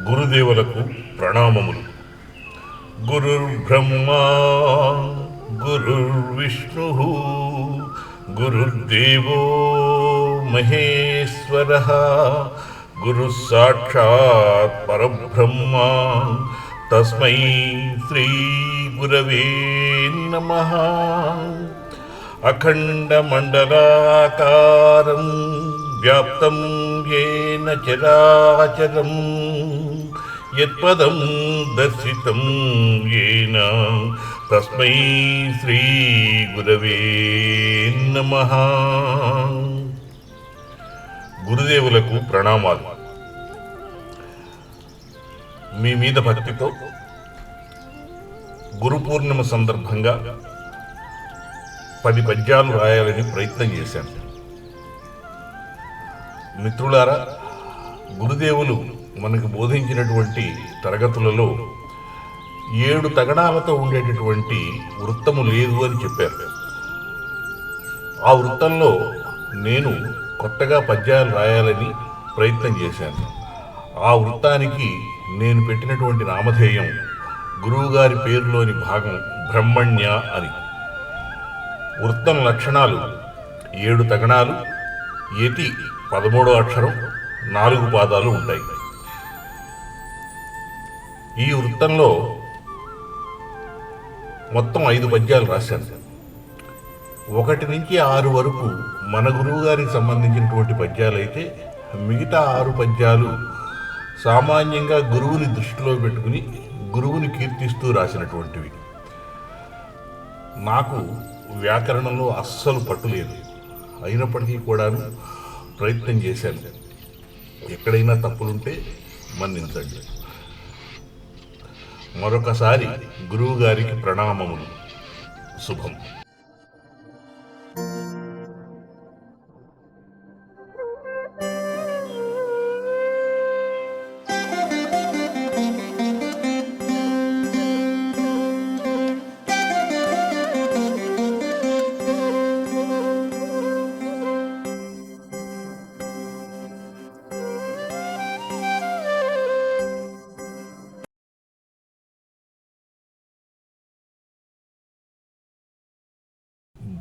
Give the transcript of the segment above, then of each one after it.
గురుదేవులకు ప్రణామములు. గురుర్బ్రహ్మా గురుర్విష్ణు గురుర్దేవో మహేశ్వరః గురు సాక్షాత్ పరబ్రహ్మ తస్మై శ్రీ గురవే నమః. అఖండమండలాకారం వ్యాప్తం యేన చరాచరం యత్పదం దర్శితం యేన తస్మై శ్రీ గురవే నమః. గురుదేవులకు ప్రణామాలు. మీ మీద భక్తితో గురు పూర్ణిమ సందర్భంగా 10 పద్యాలు రాయాలని ప్రయత్నం చేశాను. మిత్రులారా, గురుదేవులు మనకు బోధించినటువంటి తరగతులలో 7 తగడాలతో ఉండేటటువంటి వృత్తము లేదు అని చెప్పారు. ఆ వృత్తంలో నేను కొత్తగా పద్యాలు రాయాలని ప్రయత్నం చేశాను. ఆ వృత్తానికి నేను పెట్టినటువంటి నామధేయం గురువుగారి పేరులోని భాగం బ్రహ్మణ్య అని. వృత్తం లక్షణాలు 7 తగణాలు, యతి 13వ అక్షరం, 4 పాదాలు ఉంటాయి. ఈ వృత్తంలో మొత్తం 5 పద్యాలు రాశాను. 1 నుంచి 6 వరకు మన గురువు గారికి సంబంధించినటువంటి పద్యాలు అయితే, మిగతా 6 పద్యాలు సామాన్యంగా గురువుని దృష్టిలో పెట్టుకుని గురువుని కీర్తిస్తూ రాసినటువంటివి. నాకు వ్యాకరణంలో అస్సలు పట్టు లేదు. అయినప్పటికీ కూడాను ప్రయత్నం చేశాను. ఎక్కడైనా తప్పులుంటే మన్నించండి. మరొకసారి గురువు గారికి ప్రణామములు. శుభం.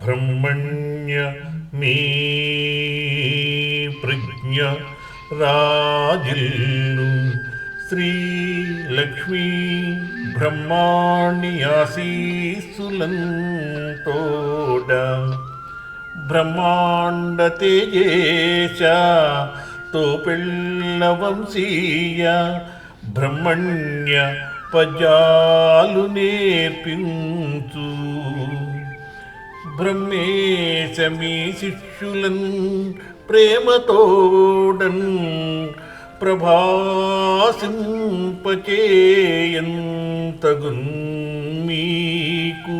బ్రహ్మణ్య మీ ప్రజ్ఞ రాజిల్లు శ్రీ లక్ష్మీ బ్రహ్మాణ్యాశీసులంతోడ బ్రహ్మాండ తేజేశ తోపెళ్ళ వంశీయ బ్రహ్మణ్య పద్యాలు నేర్పించు బ్రహ్మేశ మీ శిష్యులన్ ప్రేమతోడన్ ప్రభాసింపచేయంతగున్ మీకు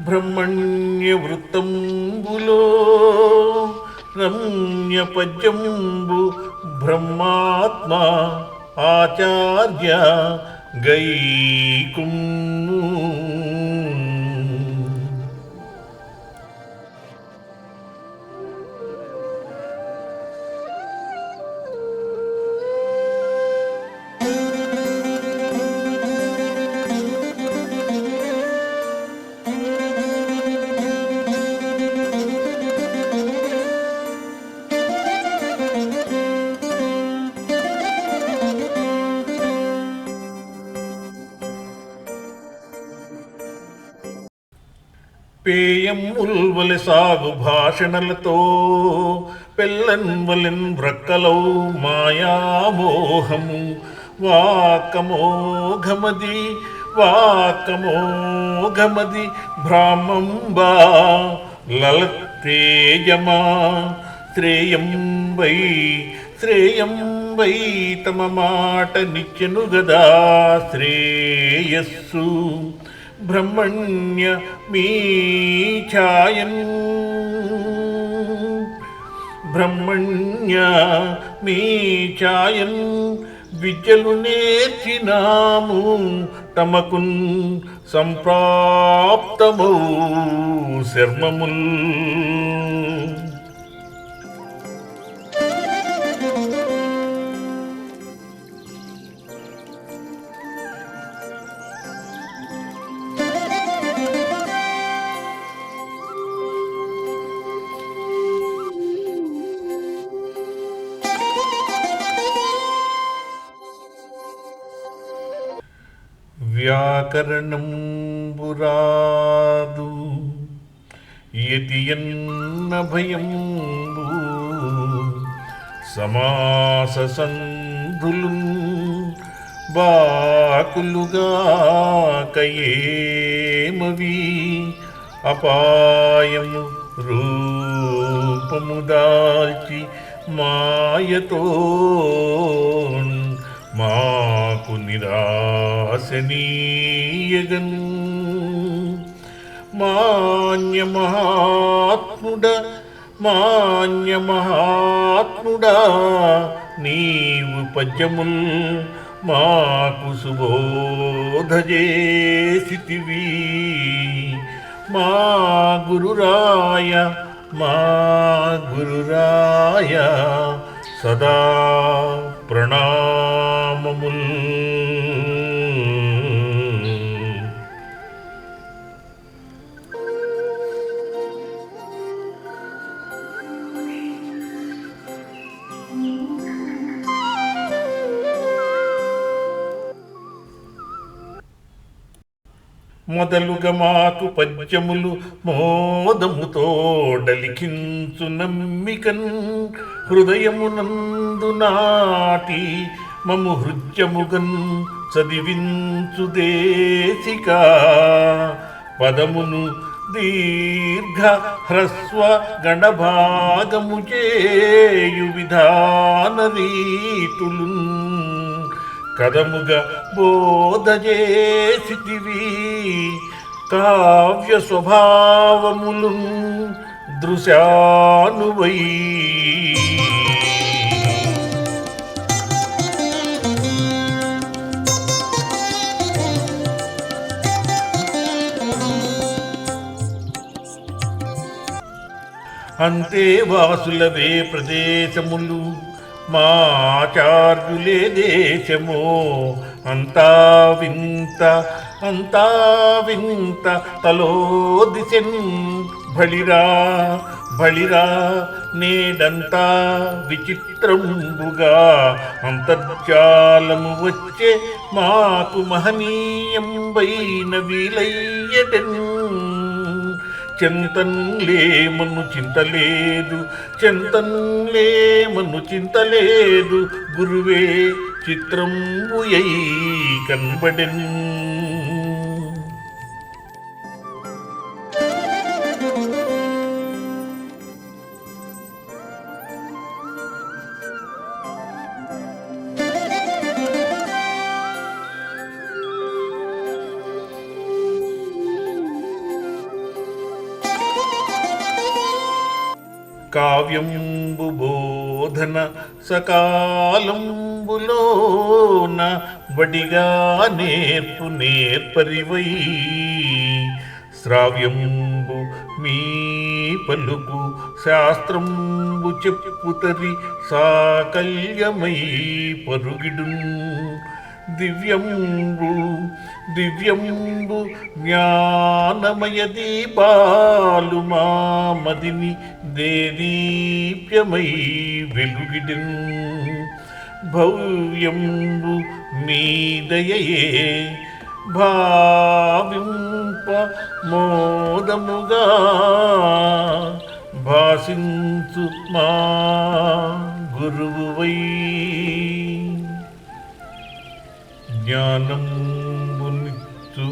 బ్రహ్మణ్య వృత్తంబులో రమ్య పద్యంబు బ్రహ్మాత్మ ఆచార్య గైకుమ్ము. పేయముల్వలె సాగు భాషణలతో పెళ్ళన్వలెన్ వ్రక్కలౌ మాయామోహము వాకమోఘమది భ్రామంబా లలత్తేజమా శ్రేయం వై తమ మాట నిచ్చెను గదా శ్రేయస్సు బ్రహ్మణ్య మీ ఛాయన్ విద్యలు నేర్చినాము తమకున్ సంప్రాప్తమౌ శర్మముల్ వ్యాకరణంబురాదు యతియన్న భయంబు సమాస సంధులు బాకులుగాకయేమవి అపాయము రూపము దాల్చి మాయతో మాకు నిరాశనీయగన్ మాన్యమహాత్ముడా నీవు పద్యముల్ మాకు సుబోధజేసితివి మా గురురాయ సదా ప్రణామముల్. మొదలుగా మాకు పద్యములు మోదముతోడలిఖించు నమ్మికన్ హృదయమునందు నాటి మము హృద్యముగన్ చదివించు దేశికా పదమును దీర్ఘ హ్రస్వ గణభాగము చేయు విధాన రీతులు కదముగా బోధజేసితివి కావ్య స్వభావములు దృశానువై అంతే వాసులవే ప్రదేశములు మా ఆచార్యులే దేశమో అంతా వింత తలో దిశన్ బళిరా నేడంతా విచిత్రంబుగా అంతర్జాలము వచ్చే మాకు మహనీయంబైన వీలయ్యటన్ చెంతన్లేమను చింతలేదు గురువే చిత్రంబుయై కనబడెన్. కావ్యంబు బోధన సకాలంబులోన బడిగా నేర్పరివై శ్రావ్యంబు మీ పలుకు శాస్త్రంబు చెప్పుతరి సాకల్యమై పరుగిడున్ దివ్యంబు జ్ఞానమయ దీపాలు మా మదిని దేదీప్యమై వెలుగిడిన్ భవ్యంబు మీ దయయే భావింప మోదముగా భాసించు మా గురువువై జ్ఞానంబునిచ్చు